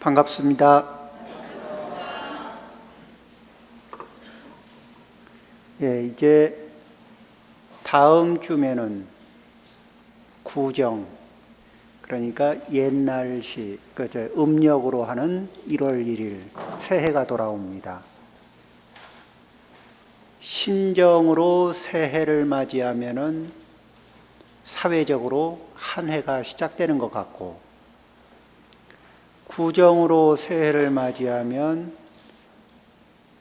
반갑습니다. 이제 다음 주면은 구정, 그러니까 옛날시, 음력으로 하는 1월 1일 새해가 돌아옵니다. 신정으로 새해를 맞이하면은 사회적으로 한 해가 시작되는 것 같고, 구정으로 새해를 맞이하면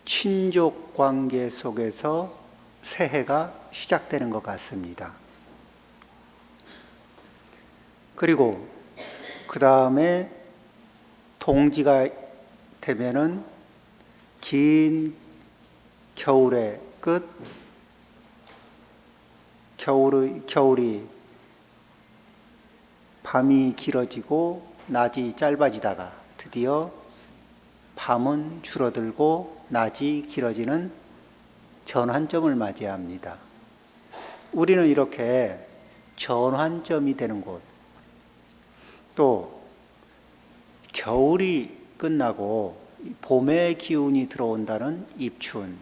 친족 관계 속에서 새해가 시작되는 것 같습니다. 그리고 그 다음에 동지가 되면은 긴 겨울의 끝, 겨울이 밤이 길어지고 낮이 짧아지다가 드디어 밤은 줄어들고 낮이 길어지는 전환점을 맞이합니다. 우리는 이렇게 전환점이 되는 곳, 또 겨울이 끝나고 봄의 기운이 들어온다는 입춘,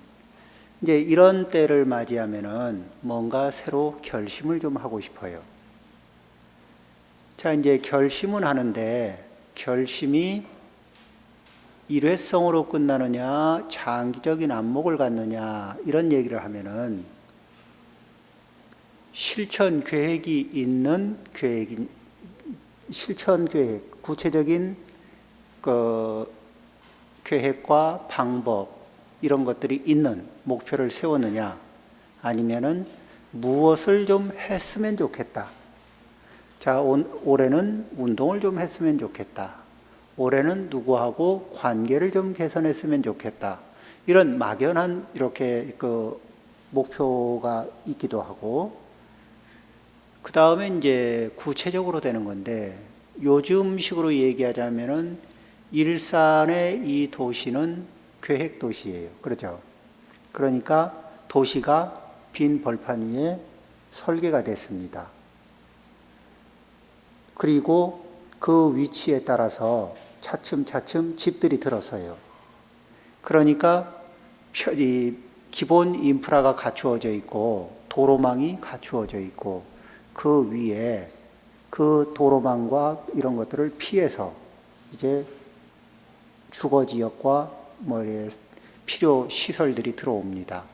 이제 이런 때를 맞이하면은 뭔가 새로 결심을 좀 하고 싶어요. 자, 이제 결심은 하는데 결심이 일회성으로 끝나느냐, 장기적인 안목을 갖느냐, 이런 얘기를 하면은 실천 계획이 있는 실천 계획, 구체적인 계획과 방법, 이런 것들이 있는 목표를 세웠느냐, 아니면은 무엇을 좀 했으면 좋겠다. 자, 올해는 운동을 좀 했으면 좋겠다. 올해는 누구하고 관계를 좀 개선했으면 좋겠다. 이런 막연한 이렇게 목표가 있기도 하고, 그 다음에 이제 구체적으로 되는 건데, 요즘식으로 얘기하자면은 일산의 이 도시는 계획 도시예요. 그렇죠? 그러니까 도시가 빈 벌판 위에 설계가 됐습니다. 그리고 그 위치에 따라서 차츰차츰 집들이 들어서요. 그러니까 기본 인프라가 갖추어져 있고 도로망이 갖추어져 있고, 그 위에 그 도로망과 이런 것들을 피해서 이제 주거지역과 필요 시설들이 들어옵니다.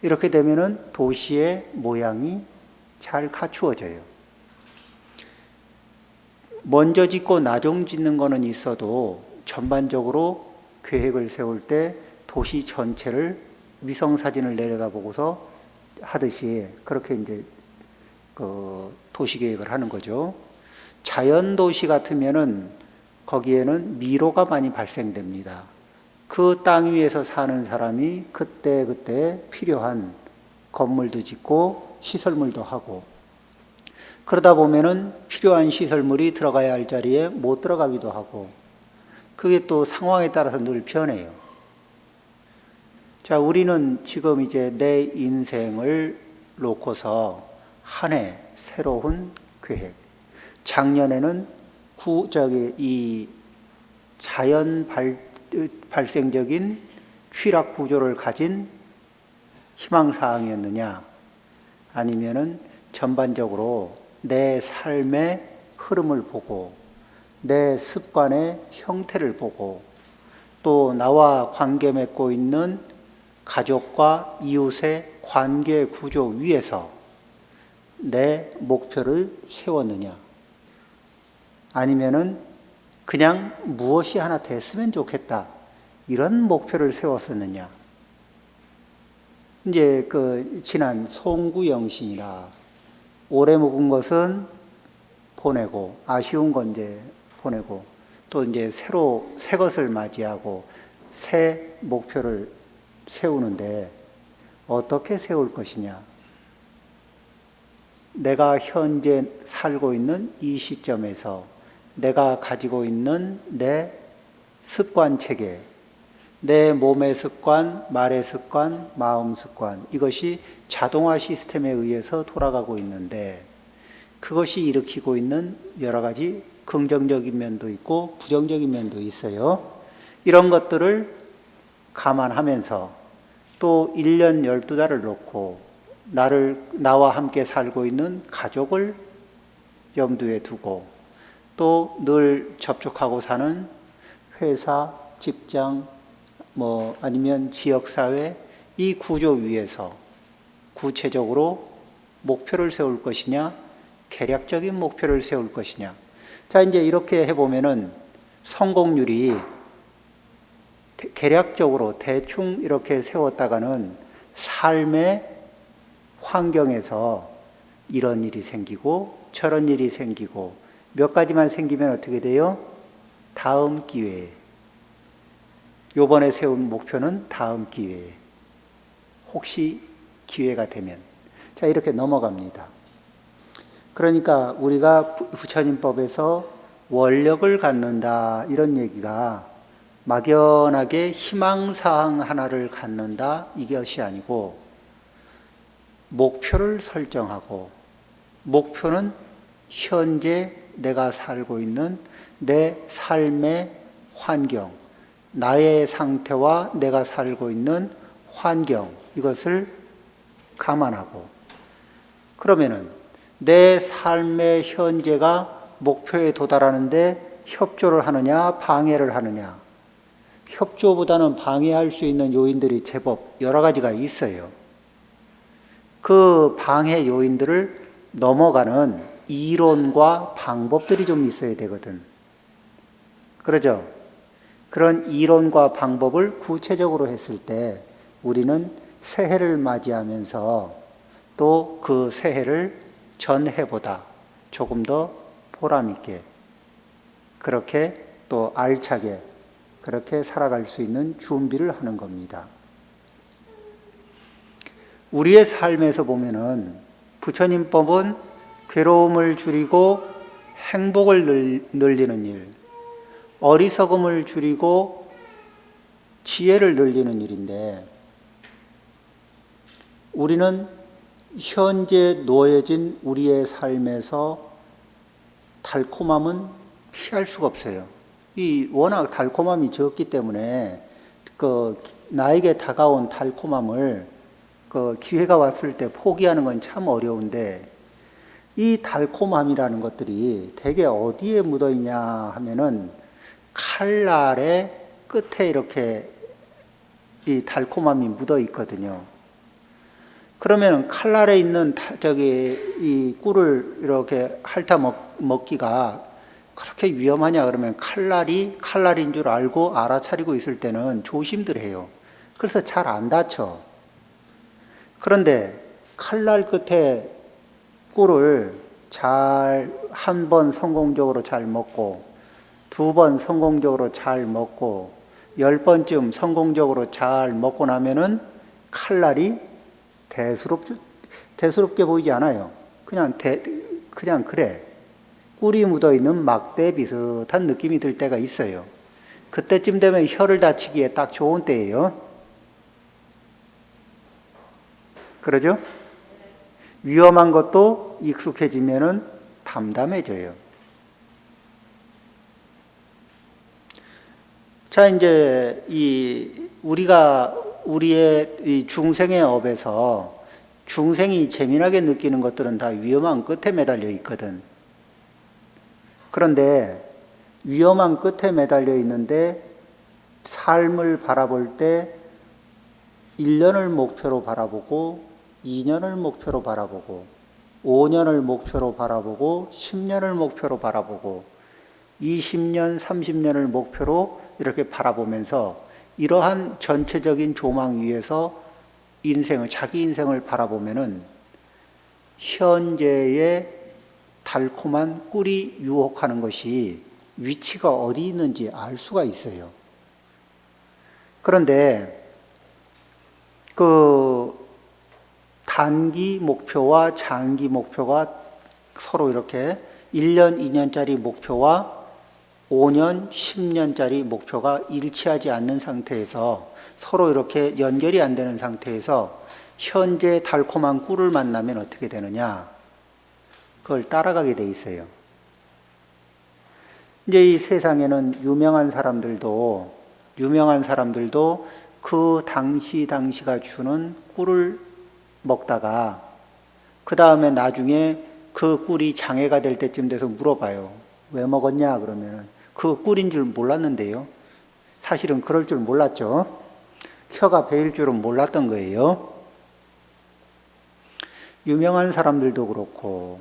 이렇게 되면은 도시의 모양이 잘 갖추어져요. 먼저 짓고 나중 짓는 거는 있어도 전반적으로 계획을 세울 때 도시 전체를 위성 사진을 내려다보고서 하듯이 그렇게 이제 도시 계획을 하는 거죠. 자연 도시 같으면은 거기에는 미로가 많이 발생됩니다. 그 땅 위에서 사는 사람이 그때 필요한 건물도 짓고 시설물도 하고, 그러다 보면은 필요한 시설물이 들어가야 할 자리에 못 들어가기도 하고, 그게 또 상황에 따라서 늘 변해요. 자, 우리는 지금 이제 내 인생을 놓고서 한 해 새로운 계획. 작년에는 이 자연 발생적인 취락 구조를 가진 희망사항이었느냐, 아니면은 전반적으로 내 삶의 흐름을 보고 내 습관의 형태를 보고 또 나와 관계 맺고 있는 가족과 이웃의 관계 구조 위에서 내 목표를 세웠느냐, 아니면은 그냥 무엇이 하나 됐으면 좋겠다, 이런 목표를 세웠었느냐. 이제 지난 송구영신이라 오래 묵은 것은 보내고 아쉬운 건 이제 보내고, 또 이제 새로 새 것을 맞이하고 새 목표를 세우는데 어떻게 세울 것이냐. 내가 현재 살고 있는 이 시점에서 내가 가지고 있는 내 습관 체계, 내 몸의 습관, 말의 습관, 마음 습관, 이것이 자동화 시스템에 의해서 돌아가고 있는데, 그것이 일으키고 있는 여러 가지 긍정적인 면도 있고 부정적인 면도 있어요. 이런 것들을 감안하면서 또 1년 12달을 놓고 나와 함께 살고 있는 가족을 염두에 두고 또 늘 접촉하고 사는 회사, 직장, 아니면 지역사회 이 구조 위에서 구체적으로 목표를 세울 것이냐, 계략적인 목표를 세울 것이냐. 자, 이제 이렇게 해보면은 성공률이 계략적으로 대충 이렇게 세웠다가는 삶의 환경에서 이런 일이 생기고 저런 일이 생기고 몇 가지만 생기면 어떻게 돼요? 다음 기회에. 요번에 세운 목표는 다음 기회에. 혹시 기회가 되면. 자, 이렇게 넘어갑니다. 그러니까 우리가 부처님법에서 원력을 갖는다 이런 얘기가 막연하게 희망사항 하나를 갖는다 이것이 아니고 목표를 설정하고 목표는 현재 내가 살고 있는 내 삶의 환경, 나의 상태와 내가 살고 있는 환경 이것을 감안하고 그러면은 내 삶의 현재가 목표에 도달하는데 협조를 하느냐 방해를 하느냐. 협조보다는 방해할 수 있는 요인들이 제법 여러 가지가 있어요. 그 방해 요인들을 넘어가는 이론과 방법들이 좀 있어야 되거든. 그러죠? 그런 이론과 방법을 구체적으로 했을 때 우리는 새해를 맞이하면서 또 그 새해를 전해보다 조금 더 보람있게 그렇게 또 알차게 그렇게 살아갈 수 있는 준비를 하는 겁니다. 우리의 삶에서 보면은 부처님법은 괴로움을 줄이고 행복을 늘리는 일, 어리석음을 줄이고 지혜를 늘리는 일인데 우리는 현재 놓여진 우리의 삶에서 달콤함은 피할 수가 없어요. 이 워낙 달콤함이 적기 때문에 나에게 다가온 달콤함을 기회가 왔을 때 포기하는 건 참 어려운데 이 달콤함이라는 것들이 대개 어디에 묻어 있냐 하면은 칼날의 끝에 이렇게 이 달콤함이 묻어 있거든요. 그러면 칼날에 있는 이 꿀을 이렇게 핥아 먹기가 그렇게 위험하냐 그러면 칼날인 줄 알고 알아차리고 있을 때는 조심들 해요. 그래서 잘 안 다쳐. 그런데 칼날 끝에 꿀을 한 번 성공적으로 잘 먹고 2번 성공적으로 잘 먹고 10번쯤 성공적으로 잘 먹고 나면은 칼날이 대수롭게 보이지 않아요. 그냥 그래. 꿀이 묻어있는 막대 비슷한 느낌이 들 때가 있어요. 그때쯤 되면 혀를 다치기에 딱 좋은 때예요. 그러죠? 위험한 것도 익숙해지면은 담담해져요. 자, 이제 우리의 이 중생의 업에서 중생이 재미나게 느끼는 것들은 다 위험한 끝에 매달려 있거든. 그런데 위험한 끝에 매달려 있는데 삶을 바라볼 때 1년을 목표로 바라보고 2년을 목표로 바라보고 5년을 목표로 바라보고 10년을 목표로 바라보고 20년, 30년을 목표로 이렇게 바라보면서 이러한 전체적인 조망 위에서 자기 인생을 바라보면은 현재의 달콤한 꿀이 유혹하는 것이 위치가 어디 있는지 알 수가 있어요. 그런데 단기 목표와 장기 목표가 서로 이렇게 1년, 2년짜리 목표와 5년, 10년짜리 목표가 일치하지 않는 상태에서 서로 이렇게 연결이 안 되는 상태에서 현재 달콤한 꿀을 만나면 어떻게 되느냐? 그걸 따라가게 돼 있어요. 이제 이 세상에는 유명한 사람들도 그 당시가 주는 꿀을 먹다가 그 다음에 나중에 그 꿀이 장애가 될 때쯤 돼서 물어봐요. 왜 먹었냐? 그러면은 그 꿀인 줄 몰랐는데요. 사실은 그럴 줄 몰랐죠. 혀가 베일 줄은 몰랐던 거예요. 유명한 사람들도 그렇고,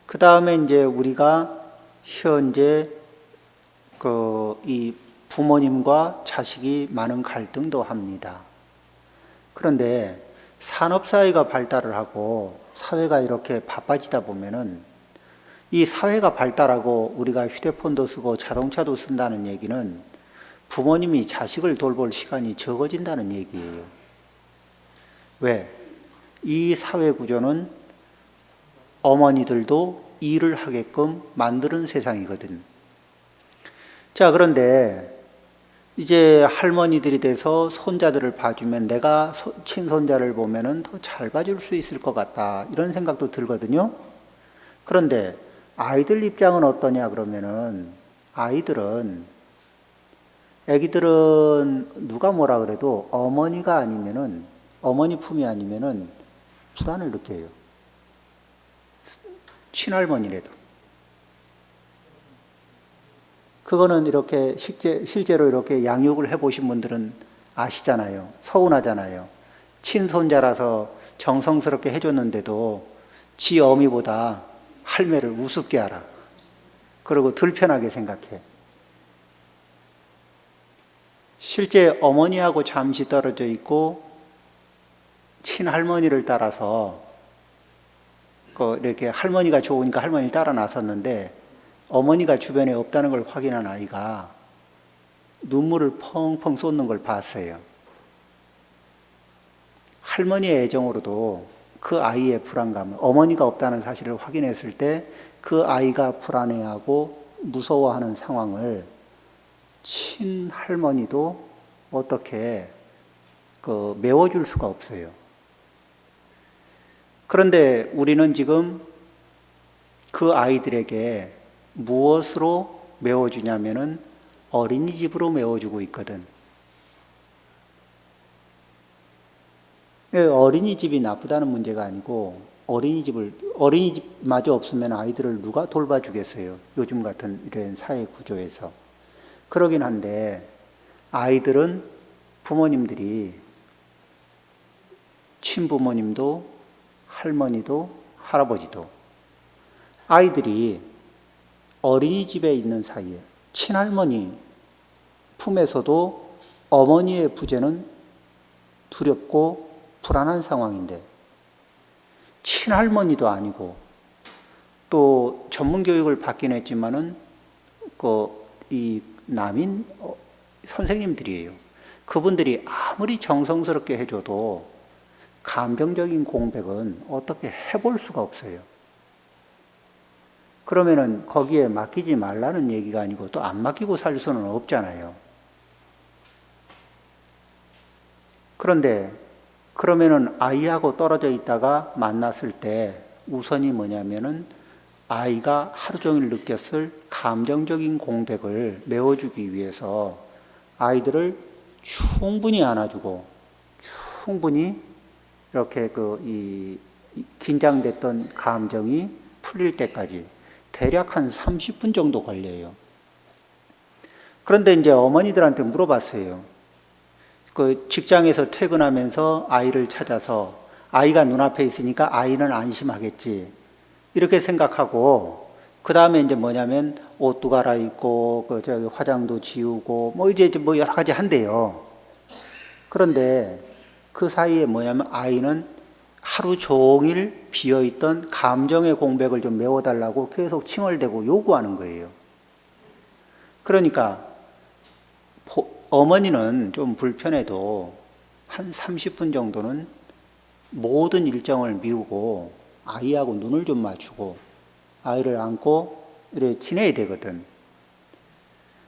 그 다음에 이제 우리가 현재 이 부모님과 자식이 많은 갈등도 합니다. 그런데 산업사회가 발달을 하고 사회가 이렇게 바빠지다 보면은 이 사회가 발달하고 우리가 휴대폰도 쓰고 자동차도 쓴다는 얘기는 부모님이 자식을 돌볼 시간이 적어진다는 얘기예요. 왜? 이 사회 구조는 어머니들도 일을 하게끔 만드는 세상이거든. 자, 그런데 이제 할머니들이 돼서 손자들을 봐주면 내가 친손자를 보면은 더 잘 봐줄 수 있을 것 같다. 이런 생각도 들거든요. 그런데 아이들 입장은 어떠냐 그러면은 애기들은 누가 뭐라 그래도 어머니 품이 아니면은 불안을 느껴요. 친할머니라도. 그거는 이렇게 실제로 이렇게 양육을 해보신 분들은 아시잖아요. 서운하잖아요. 친손자라서 정성스럽게 해줬는데도 지 어미보다 할매를 우습게 알아. 그리고 덜 편하게 생각해. 실제 어머니하고 잠시 떨어져 있고 친할머니를 따라서 이렇게 할머니가 좋으니까 할머니를 따라 나섰는데 어머니가 주변에 없다는 걸 확인한 아이가 눈물을 펑펑 쏟는 걸 봤어요. 할머니의 애정으로도 그 아이의 불안감, 어머니가 없다는 사실을 확인했을 때 그 아이가 불안해하고 무서워하는 상황을 친할머니도 어떻게 메워줄 수가 없어요. 그런데 우리는 지금 그 아이들에게 무엇으로 메워주냐면은 어린이집으로 메워주고 있거든. 어린이집이 나쁘다는 문제가 아니고 어린이집마저 없으면 아이들을 누가 돌봐주겠어요. 요즘 같은 이런 사회 구조에서. 그러긴 한데 아이들은 부모님들이 친부모님도 할머니도 할아버지도 아이들이 어린이집에 있는 사이에 친할머니 품에서도 어머니의 부재는 두렵고 불안한 상황인데 친할머니도 아니고 또 전문 교육을 받긴 했지만은 이 남인 선생님들이에요. 그분들이 아무리 정성스럽게 해줘도 감정적인 공백은 어떻게 해볼 수가 없어요. 그러면은 거기에 맡기지 말라는 얘기가 아니고 또 안 맡기고 살 수는 없잖아요. 그러면은 아이하고 떨어져 있다가 만났을 때 우선이 뭐냐면은 아이가 하루 종일 느꼈을 감정적인 공백을 메워주기 위해서 아이들을 충분히 안아주고 충분히 이렇게 이 긴장됐던 감정이 풀릴 때까지 대략 한 30분 정도 걸려요. 그런데 이제 어머니들한테 물어봤어요. 직장에서 퇴근하면서 아이를 찾아서 아이가 눈앞에 있으니까 아이는 안심하겠지. 이렇게 생각하고, 그 다음에 이제 뭐냐면 옷도 갈아입고, 화장도 지우고, 이제 여러 가지 한대요. 그런데 그 사이에 뭐냐면 아이는 하루 종일 비어있던 감정의 공백을 좀 메워달라고 계속 칭얼대고 요구하는 거예요. 그러니까 어머니는 좀 불편해도 한 30분 정도는 모든 일정을 미루고 아이하고 눈을 좀 맞추고 아이를 안고 이렇게 지내야 되거든.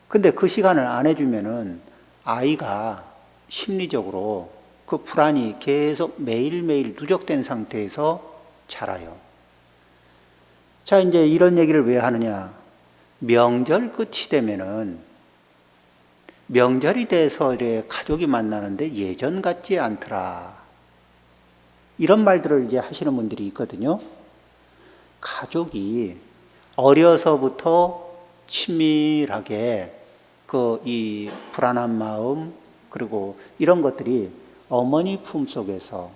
근데 그 시간을 안 해주면은 아이가 심리적으로 그 불안이 계속 매일매일 누적된 상태에서 자라요. 자, 이제 이런 얘기를 왜 하느냐. 명절 끝이 되면은 명절이 돼서 이렇게 가족이 만나는데 예전 같지 않더라. 이런 말들을 이제 하시는 분들이 있거든요. 가족이 어려서부터 친밀하게 이 불안한 마음 그리고 이런 것들이 어머니 품속에서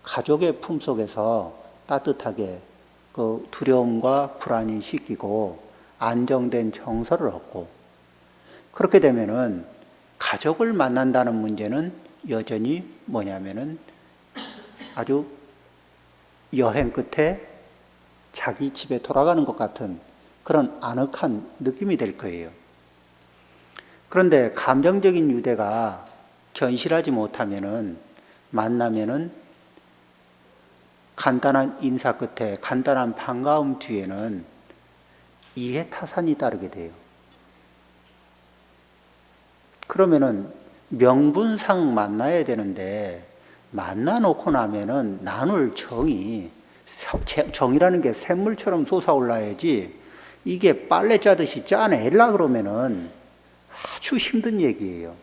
가족의 품속에서 따뜻하게 그 두려움과 불안이 씻기고 안정된 정서를 얻고 그렇게 되면은 가족을 만난다는 문제는 여전히 뭐냐면은 아주 여행 끝에 자기 집에 돌아가는 것 같은 그런 아늑한 느낌이 될 거예요. 그런데 감정적인 유대가 견실하지 못하면은 만나면은 간단한 인사 끝에 간단한 반가움 뒤에는 이해타산이 따르게 돼요. 그러면은 명분상 만나야 되는데 만나 놓고 나면은 나눌 정이라는 게 샘물처럼 솟아올라야지 이게 빨래 짜듯이 짜내려 그러면은 아주 힘든 얘기예요.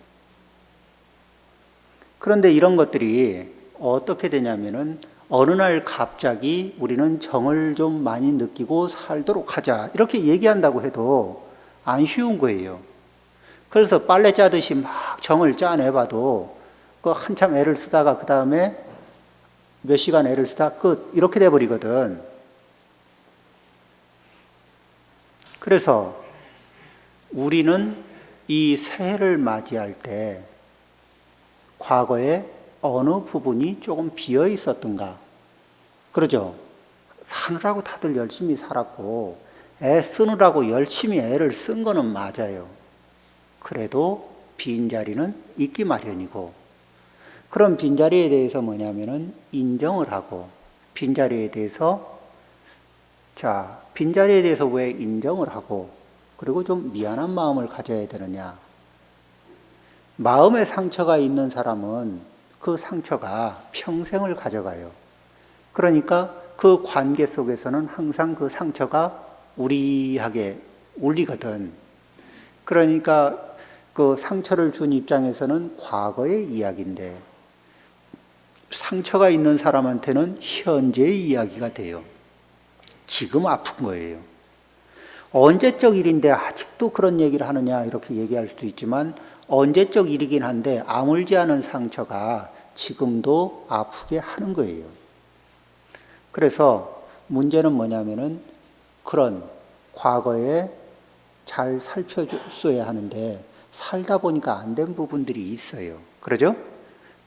그런데 이런 것들이 어떻게 되냐면은 어느 날 갑자기 우리는 정을 좀 많이 느끼고 살도록 하자 이렇게 얘기한다고 해도 안 쉬운 거예요. 그래서 빨래 짜듯이 막 정을 짜내봐도 그 한참 애를 쓰다가 그 다음에 몇 시간 애를 쓰다 끝 이렇게 돼버리거든. 그래서 우리는 이 새해를 맞이할 때 과거에 어느 부분이 조금 비어 있었던가? 그러죠? 사느라고 다들 열심히 살았고 애 쓰느라고 열심히 애를 쓴 거는 맞아요. 그래도 빈자리는 있기 마련이고 그런 빈자리에 대해서 뭐냐면은 인정을 하고 빈자리에 대해서 빈자리에 대해서 왜 인정을 하고 그리고 좀 미안한 마음을 가져야 되느냐? 마음의 상처가 있는 사람은 그 상처가 평생을 가져가요. 그러니까 그 관계 속에서는 항상 그 상처가 우리하게 울리거든. 그러니까 그 상처를 준 입장에서는 과거의 이야기인데 상처가 있는 사람한테는 현재의 이야기가 돼요. 지금 아픈 거예요. 언제적 일인데 아직도 그런 얘기를 하느냐 이렇게 얘기할 수도 있지만 언제적 일이긴 한데 아물지 않은 상처가 지금도 아프게 하는 거예요. 그래서 문제는 뭐냐면은 그런 과거에 잘 살펴줘야 하는데 살다 보니까 안 된 부분들이 있어요. 그러죠?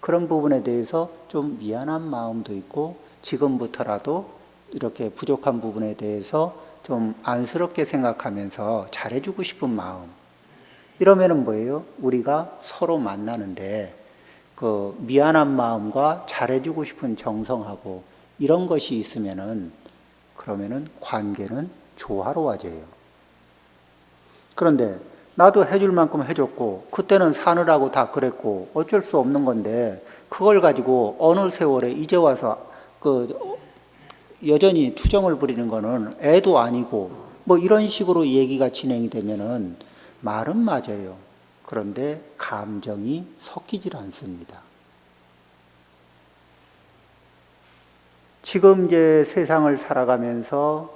그런 부분에 대해서 좀 미안한 마음도 있고 지금부터라도 이렇게 부족한 부분에 대해서 좀 안쓰럽게 생각하면서 잘해주고 싶은 마음. 이러면은 뭐예요? 우리가 서로 만나는데 그 미안한 마음과 잘해주고 싶은 정성하고 이런 것이 있으면은 그러면은 관계는 조화로워져요. 그런데 나도 해줄 만큼 해줬고 그때는 사느라고 다 그랬고 어쩔 수 없는 건데 그걸 가지고 어느 세월에 이제 와서 여전히 투정을 부리는 거는 애도 아니고 뭐 이런 식으로 얘기가 진행이 되면은 말은 맞아요. 그런데 감정이 섞이질 않습니다. 지금 이제 세상을 살아가면서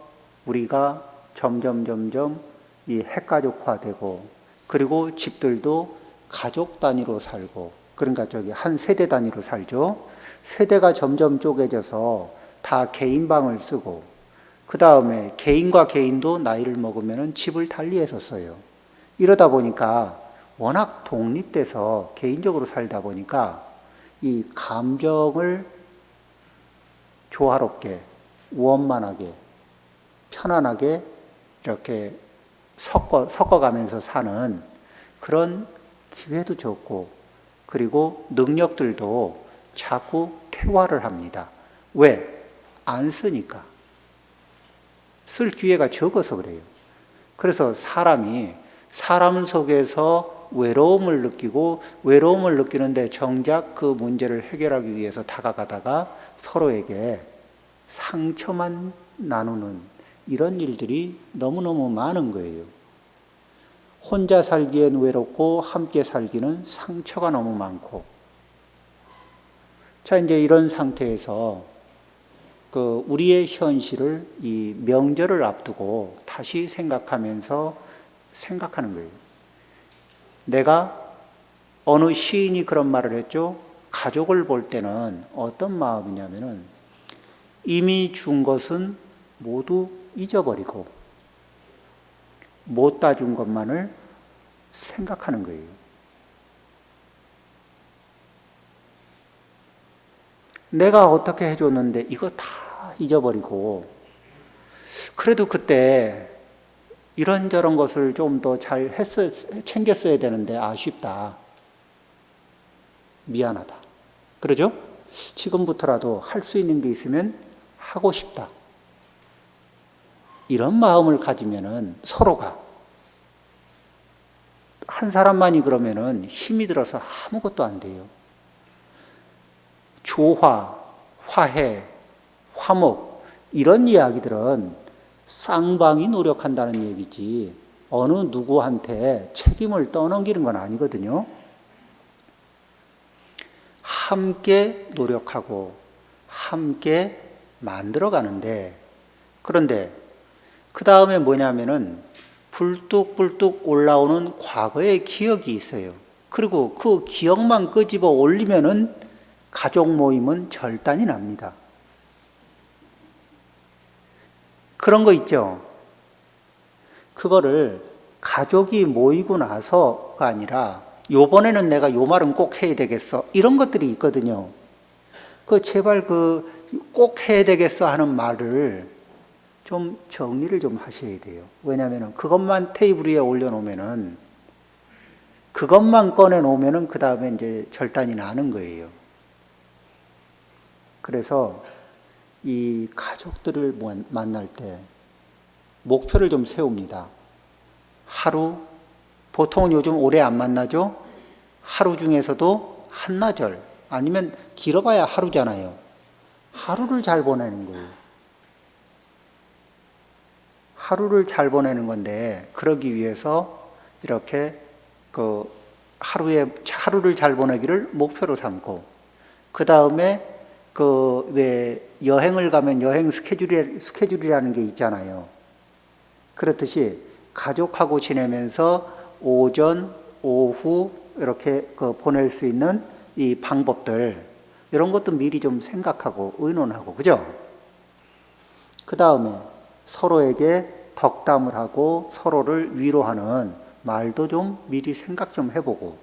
우리가 점점 이 핵가족화되고 그리고 집들도 가족 단위로 살고 그러니까 한 세대 단위로 살죠. 세대가 점점 쪼개져서 다 개인 방을 쓰고 그 다음에 개인과 개인도 나이를 먹으면 집을 달리해서 써요. 이러다 보니까 워낙 독립돼서 개인적으로 살다 보니까 이 감정을 조화롭게 원만하게 편안하게 이렇게 섞어가면서 사는 그런 기회도 적고 그리고 능력들도 자꾸 퇴화를 합니다. 왜? 안 쓰니까. 쓸 기회가 적어서 그래요. 그래서 사람 속에서 외로움을 느끼는데 정작 그 문제를 해결하기 위해서 다가가다가 서로에게 상처만 나누는 이런 일들이 너무너무 많은 거예요. 혼자 살기엔 외롭고 함께 살기는 상처가 너무 많고. 자, 이제 이런 상태에서 우리의 현실을 이 명절을 앞두고 다시 생각하면서 생각하는 거예요. 내가 어느 시인이 그런 말을 했죠. 가족을 볼 때는 어떤 마음이냐면은 이미 준 것은 모두 잊어버리고 못 따준 것만을 생각하는 거예요. 내가 어떻게 해줬는데 이거 다 잊어버리고, 그래도 그때 이런저런 것을 좀 더 잘 챙겼어야 되는데 아쉽다. 미안하다. 그러죠? 지금부터라도 할 수 있는 게 있으면 하고 싶다. 이런 마음을 가지면은 서로가, 한 사람만이 그러면은 힘이 들어서 아무것도 안 돼요. 조화, 화해, 화목, 이런 이야기들은 쌍방이 노력한다는 얘기지 어느 누구한테 책임을 떠넘기는 건 아니거든요. 함께 노력하고 함께 만들어 가는데, 그런데 그 다음에 뭐냐면은 불뚝불뚝 올라오는 과거의 기억이 있어요. 그리고 그 기억만 끄집어 올리면은 가족 모임은 절단이 납니다. 그런 거 있죠. 그거를 가족이 모이고 나서가 아니라 요번에는 내가 요 말은 꼭 해야 되겠어. 이런 것들이 있거든요. 제발 꼭 해야 되겠어 하는 말을 좀 정리를 좀 하셔야 돼요. 왜냐하면 그것만 테이블 위에 올려놓으면은, 그것만 꺼내놓으면은 그 다음에 이제 절단이 나는 거예요. 그래서 이 가족들을 만날 때 목표를 좀 세웁니다. 하루, 보통은 요즘 오래 안 만나죠? 하루 중에서도 한나절, 아니면 길어봐야 하루잖아요. 하루를 잘 보내는 거예요. 하루를 잘 보내는 건데, 그러기 위해서 이렇게 하루를 잘 보내기를 목표로 삼고, 그 다음에 왜 여행을 가면 여행 스케줄이라는 게 있잖아요. 그렇듯이 가족하고 지내면서 오전, 오후 이렇게 보낼 수 있는 이 방법들, 이런 것도 미리 좀 생각하고 의논하고, 그죠? 그 다음에 서로에게 덕담을 하고 서로를 위로하는 말도 좀 미리 생각 좀 해보고,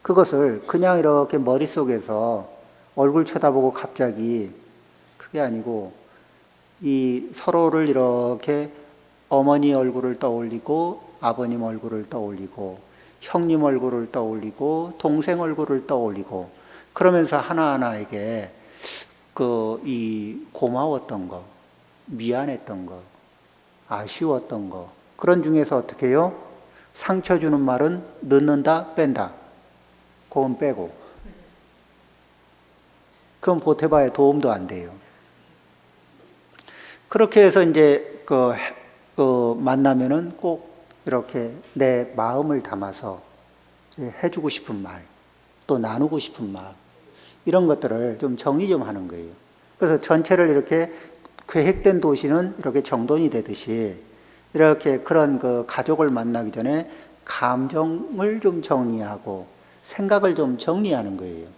그것을 그냥 이렇게 머릿속에서 얼굴 쳐다보고 갑자기, 그게 아니고 이 서로를 이렇게 어머니 얼굴을 떠올리고 아버님 얼굴을 떠올리고 형님 얼굴을 떠올리고 동생 얼굴을 떠올리고, 그러면서 하나하나에게 이 고마웠던 거, 미안했던 거, 아쉬웠던 거, 그런 중에서 어떻게 해요? 상처 주는 말은 넣는다, 뺀다. 그건 빼고. 그건 보태봐야 도움도 안 돼요. 그렇게 해서 이제 만나면은 꼭 이렇게 내 마음을 담아서 해주고 싶은 말, 또 나누고 싶은 말, 이런 것들을 좀 정리 좀 하는 거예요. 그래서 전체를 이렇게 계획된 도시는 이렇게 정돈이 되듯이, 이렇게 그런 가족을 만나기 전에 감정을 좀 정리하고 생각을 좀 정리하는 거예요.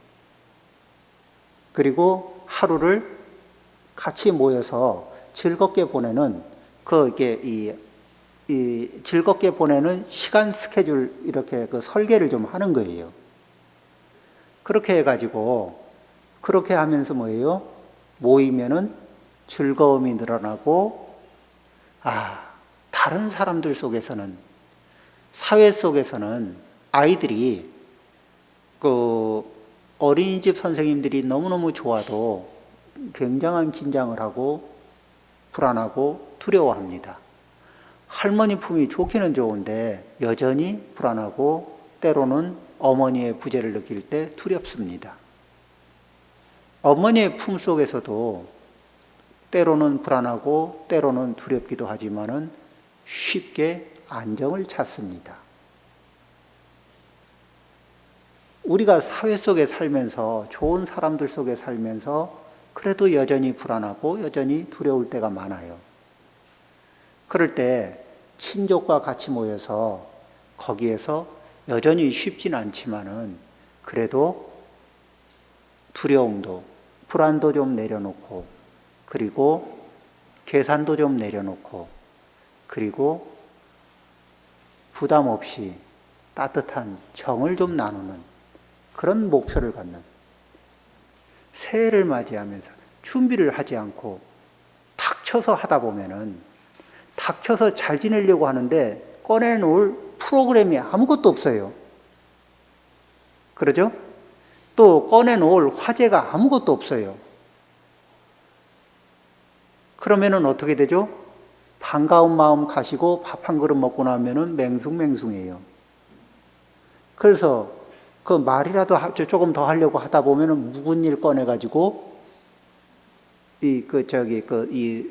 그리고 하루를 같이 모여서 즐겁게 보내는 즐겁게 보내는 시간 스케줄, 이렇게 설계를 좀 하는 거예요. 그렇게 해가지고, 그렇게 하면서 뭐예요? 모이면은 즐거움이 늘어나고, 다른 사람들 속에서는, 사회 속에서는 아이들이 어린이집 선생님들이 너무너무 좋아도 굉장한 긴장을 하고 불안하고 두려워합니다. 할머니 품이 좋기는 좋은데 여전히 불안하고 때로는 어머니의 부재를 느낄 때 두렵습니다. 어머니의 품 속에서도 때로는 불안하고 때로는 두렵기도 하지만은 쉽게 안정을 찾습니다. 우리가 사회 속에 살면서 좋은 사람들 속에 살면서 그래도 여전히 불안하고 여전히 두려울 때가 많아요. 그럴 때 친족과 같이 모여서 거기에서 여전히 쉽진 않지만은 그래도 두려움도 불안도 좀 내려놓고 그리고 계산도 좀 내려놓고 그리고 부담 없이 따뜻한 정을 좀 나누는 그런 목표를 갖는 새해를 맞이하면서 준비를 하지 않고 닥쳐서 하다 보면은 닥쳐서 잘 지내려고 하는데 꺼내놓을 프로그램이 아무것도 없어요. 그러죠? 또 꺼내놓을 화제가 아무것도 없어요. 그러면은 어떻게 되죠? 반가운 마음 가시고 밥 한 그릇 먹고 나면은 맹숭맹숭해요. 그래서 그 말이라도 조금 더 하려고 하다 보면은 묵은 일 꺼내가지고 이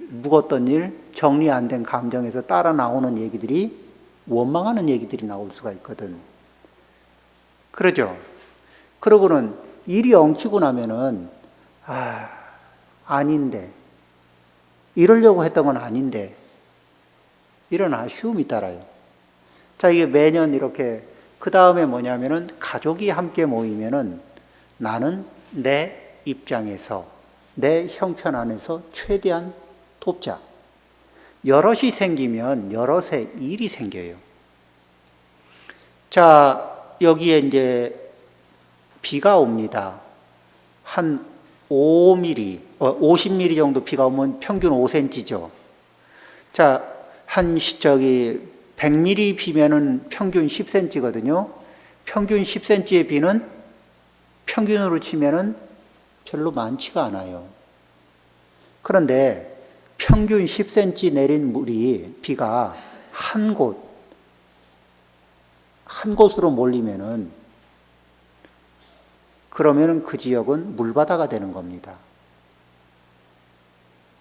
묵었던 일, 정리 안 된 감정에서 따라 나오는 얘기들이 원망하는 얘기들이 나올 수가 있거든. 그러죠? 그러고는 일이 엉키고 나면은 아닌데 이러려고 했던 건 아닌데 이런 아쉬움이 따라요. 자, 이게 매년 이렇게 그 다음에 뭐냐면은 가족이 함께 모이면은 나는 내 입장에서 내 형편 안에서 최대한 돕자. 여럿이 생기면 여럿의 일이 생겨요. 자, 여기에 이제 비가 옵니다. 한 50mm 정도 비가 오면 평균 5cm죠. 자, 100mm 비면은 평균 10cm거든요. 평균 10cm의 비는 평균으로 치면은 별로 많지가 않아요. 그런데 평균 10cm 내린 비가 한 곳으로 몰리면은 그러면은 그 지역은 물바다가 되는 겁니다.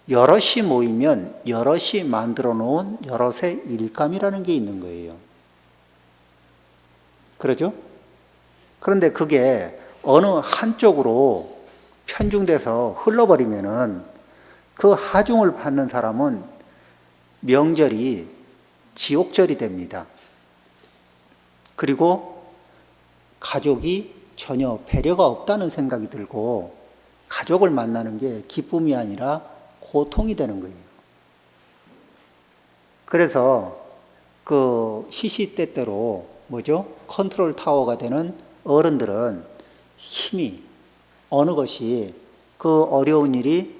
여럿이 모이면 여럿이 만들어 놓은 여럿의 일감이라는 게 있는 거예요. 그러죠? 그런데 그게 어느 한쪽으로 편중돼서 흘러버리면은 그 하중을 받는 사람은 명절이 지옥절이 됩니다. 그리고 가족이 전혀 배려가 없다는 생각이 들고 가족을 만나는 게 기쁨이 아니라 고통이 되는 거예요. 그래서 그 시시때때로 컨트롤 타워가 되는 어른들은 힘이 어느 것이 그 어려운 일이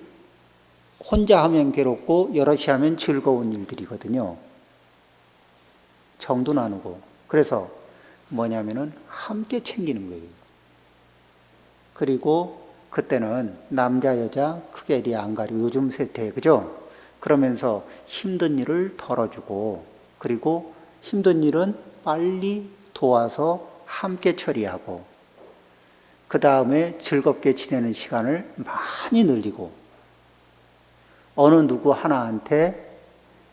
혼자 하면 괴롭고 여럿이 하면 즐거운 일들이거든요. 정도 나누고. 그래서 뭐냐면은 함께 챙기는 거예요. 그리고 그때는 남자 여자 크게 이리 안 가리고 요즘 세태에 그죠? 그러면서 힘든 일을 덜어주고 그리고 힘든 일은 빨리 도와서 함께 처리하고 그 다음에 즐겁게 지내는 시간을 많이 늘리고 어느 누구 하나한테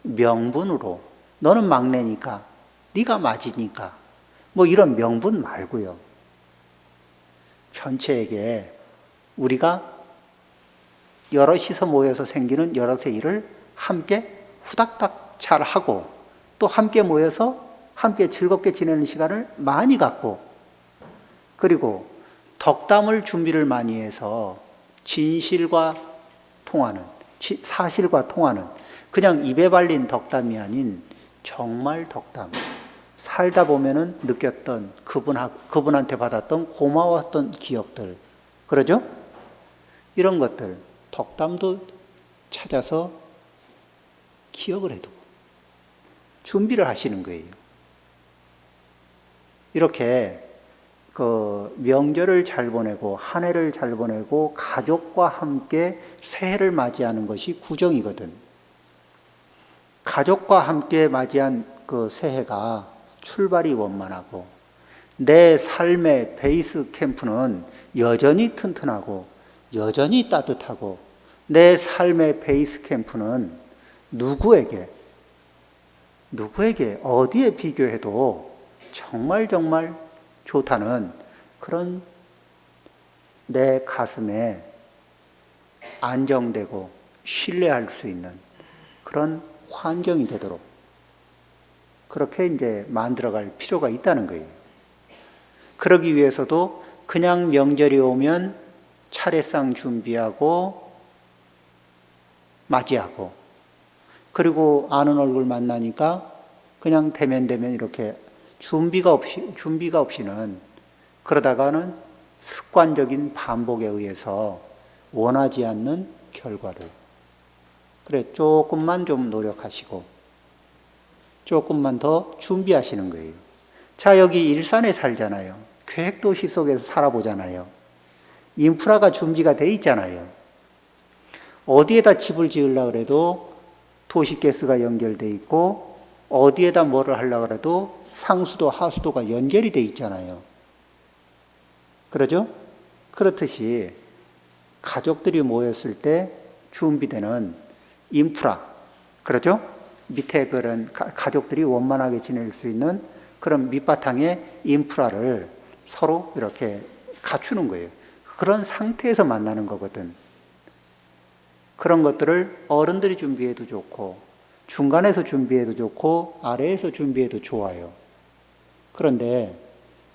명분으로 너는 막내니까 네가 맞으니까 이런 명분 말고요. 전체에게 우리가 여럿이서 모여서 생기는 여럿의 일을 함께 후닥닥 잘 하고 또 함께 모여서 함께 즐겁게 지내는 시간을 많이 갖고 그리고 덕담을 준비를 많이 해서 진실과 통하는 사실과 통하는 그냥 입에 발린 덕담이 아닌 정말 덕담 살다 보면은 느꼈던 그분한테 받았던 고마웠던 기억들 그러죠? 이런 것들 덕담도 찾아서 기억을 해두고 준비를 하시는 거예요. 이렇게 그 명절을 잘 보내고 한 해를 잘 보내고 가족과 함께 새해를 맞이하는 것이 구정이거든. 가족과 함께 맞이한 그 새해가 출발이 원만하고 내 삶의 베이스 캠프는 여전히 튼튼하고 여전히 따뜻하고 내 삶의 베이스 캠프는 누구에게, 어디에 비교해도 정말 좋다는 그런 내 가슴에 안정되고 신뢰할 수 있는 그런 환경이 되도록 그렇게 이제 만들어갈 필요가 있다는 거예요. 그러기 위해서도 그냥 명절이 오면 차례상 준비하고 맞이하고, 그리고 아는 얼굴 만나니까 그냥 대면 이렇게 준비가 없이는, 그러다가는 습관적인 반복에 의해서 원하지 않는 결과를, 그래 조금만 좀 노력하시고 조금만 더 준비하시는 거예요. 자, 여기 일산에 살잖아요. 계획도시 속에서 살아보잖아요. 인프라가 준비가 돼 있잖아요. 어디에다 집을 지으려고 해도 도시가스가 연결돼 있고, 어디에다 뭐를 하려고 해도 상수도 하수도가 연결이 돼 있잖아요. 그러죠? 그렇듯이 가족들이 모였을 때 준비되는 인프라, 그러죠? 밑에 그런 가족들이 원만하게 지낼 수 있는 그런 밑바탕의 인프라를 서로 이렇게 갖추는 거예요. 그런 상태에서 만나는 거거든. 그런 것들을 어른들이 준비해도 좋고, 중간에서 준비해도 좋고, 아래에서 준비해도 좋아요. 그런데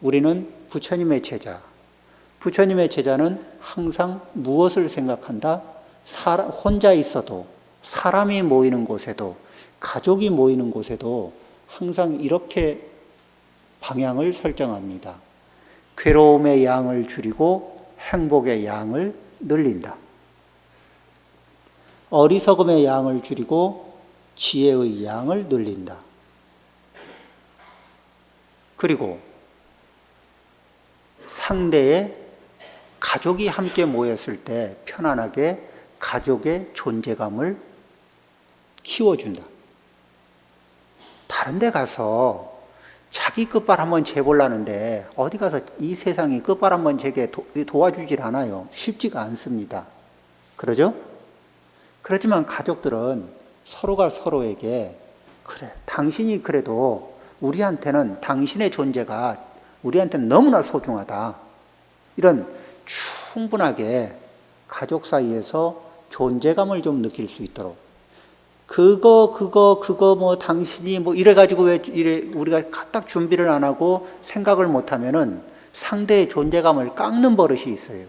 우리는 부처님의 제자, 부처님의 제자는 항상 무엇을 생각한다? 혼자 있어도, 사람이 모이는 곳에도, 가족이 모이는 곳에도 항상 이렇게 방향을 설정합니다. 괴로움의 양을 줄이고 행복의 양을 늘린다. 어리석음의 양을 줄이고 지혜의 양을 늘린다. 그리고 상대의 가족이 함께 모였을 때 편안하게 가족의 존재감을 키워준다. 다른 데 가서 자기 끝발 한번 재보려는데 어디 가서 이 세상이 끝발 한번 재게 도와주질 않아요. 쉽지가 않습니다. 그러죠? 그렇지만 가족들은 서로가 서로에게, 그래, 당신이 그래도 우리한테는 당신의 존재가 우리한테는 너무나 소중하다. 이런 충분하게 가족 사이에서 존재감을 좀 느낄 수 있도록, 그거 뭐 당신이 뭐 이래가지고 왜 이래 우리가 딱 준비를 안 하고 생각을 못 하면은 상대의 존재감을 깎는 버릇이 있어요.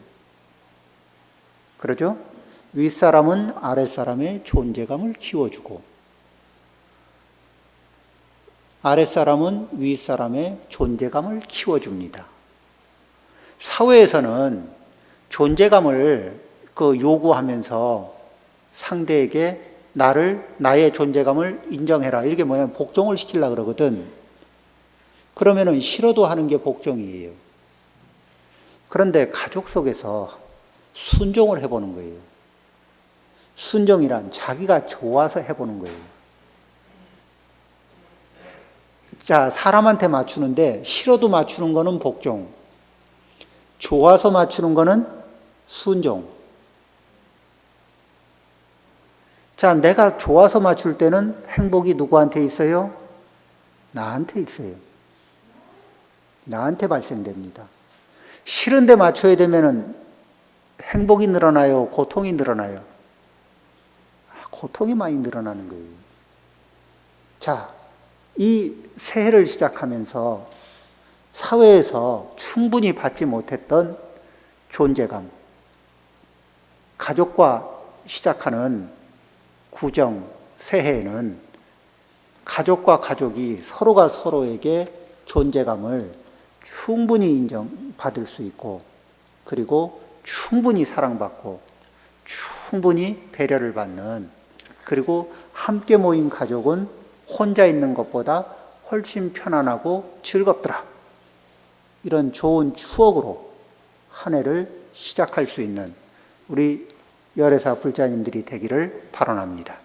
그러죠? 윗사람은 아랫사람의 존재감을 키워주고, 아랫사람은 윗사람의 존재감을 키워줍니다. 사회에서는 존재감을 요구하면서 상대에게 나의 존재감을 인정해라, 이렇게 뭐냐면 복종을 시키려고 그러거든. 그러면은 싫어도 하는 게 복종이에요. 그런데 가족 속에서 순종을 해보는 거예요. 순종이란 자기가 좋아서 해보는 거예요. 자, 사람한테 맞추는데 싫어도 맞추는 거는 복종, 좋아서 맞추는 거는 순종. 자, 내가 좋아서 맞출 때는 행복이 누구한테 있어요? 나한테 있어요. 나한테 발생됩니다. 싫은데 맞춰야 되면은 행복이 늘어나요? 고통이 늘어나요? 고통이 많이 늘어나는 거예요. 자, 이 새해를 시작하면서 사회에서 충분히 받지 못했던 존재감, 가족과 시작하는 구정, 새해에는 가족과 가족이 서로가 서로에게 존재감을 충분히 인정받을 수 있고, 그리고 충분히 사랑받고 충분히 배려를 받는, 그리고 함께 모인 가족은 혼자 있는 것보다 훨씬 편안하고 즐겁더라, 이런 좋은 추억으로 한 해를 시작할 수 있는 우리 열애사 불자님들이 되기를 발언합니다.